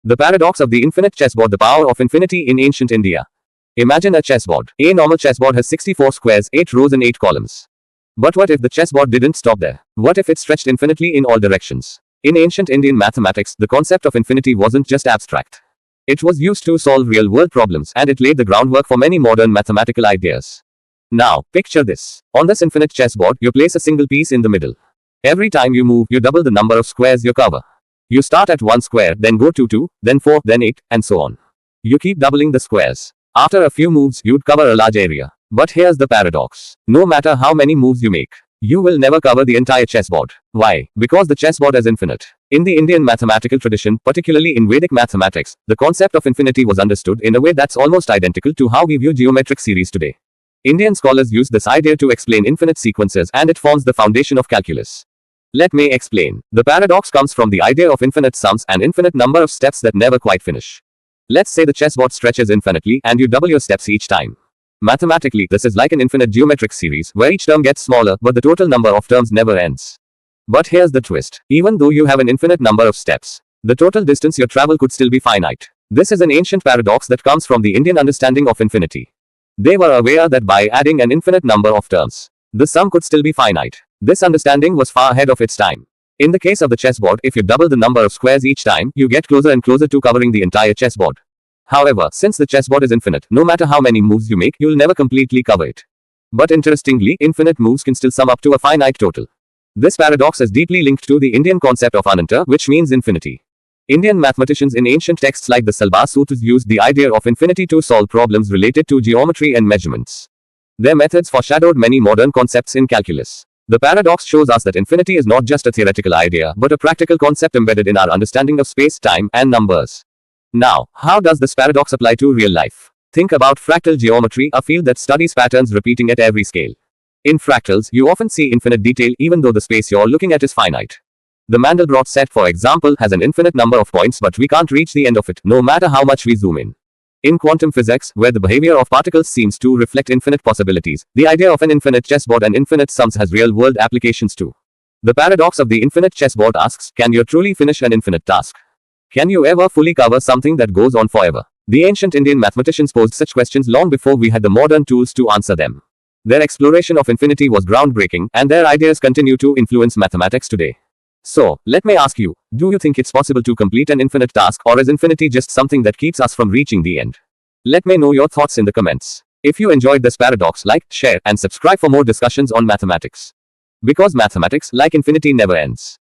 The paradox of the infinite chessboard. The power of infinity in ancient India. Imagine a chessboard. A normal chessboard has 64 squares, 8 rows and 8 columns. But what if the chessboard didn't stop there? What if it stretched infinitely in all directions? In ancient Indian mathematics, the concept of infinity wasn't just abstract. It was used to solve real-world problems, and it laid the groundwork for many modern mathematical ideas. Now, picture this. On this infinite chessboard, you place a single piece in the middle. Every time you move, you double the number of squares you cover. You start at 1 square, then go to 2, then 4, then 8, and so on. You keep doubling the squares. After a few moves, you'd cover a large area. But here's the paradox. No matter how many moves you make, you will never cover the entire chessboard. Why? Because the chessboard is infinite. In the Indian mathematical tradition, particularly in Vedic mathematics, the concept of infinity was understood in a way that's almost identical to how we view geometric series today. Indian scholars use this idea to explain infinite sequences, and it forms the foundation of calculus. Let me explain. The paradox comes from the idea of infinite sums, an infinite number of steps that never quite finish. Let's say the chessboard stretches infinitely, and you double your steps each time. Mathematically, this is like an infinite geometric series, where each term gets smaller, but the total number of terms never ends. But here's the twist. Even though you have an infinite number of steps, the total distance you travel could still be finite. This is an ancient paradox that comes from the Indian understanding of infinity. They were aware that by adding an infinite number of terms, the sum could still be finite. This understanding was far ahead of its time. In the case of the chessboard, if you double the number of squares each time, you get closer and closer to covering the entire chessboard. However, since the chessboard is infinite, no matter how many moves you make, you'll never completely cover it. But interestingly, infinite moves can still sum up to a finite total. This paradox is deeply linked to the Indian concept of ananta, which means infinity. Indian mathematicians in ancient texts like the Salabha Sutras used the idea of infinity to solve problems related to geometry and measurements. Their methods foreshadowed many modern concepts in calculus. The paradox shows us that infinity is not just a theoretical idea, but a practical concept embedded in our understanding of space, time, and numbers. Now, how does this paradox apply to real life? Think about fractal geometry, a field that studies patterns repeating at every scale. In fractals, you often see infinite detail even though the space you're looking at is finite. The Mandelbrot set, for example, has an infinite number of points, but we can't reach the end of it, no matter how much we zoom in. In quantum physics, where the behavior of particles seems to reflect infinite possibilities, the idea of an infinite chessboard and infinite sums has real-world applications too. The paradox of the infinite chessboard asks, can you truly finish an infinite task? Can you ever fully cover something that goes on forever? The ancient Indian mathematicians posed such questions long before we had the modern tools to answer them. Their exploration of infinity was groundbreaking, and their ideas continue to influence mathematics today. So, let me ask you, do you think it's possible to complete an infinite task, or is infinity just something that keeps us from reaching the end? Let me know your thoughts in the comments. If you enjoyed this paradox, like, share, and subscribe for more discussions on mathematics. Because mathematics, like infinity, never ends.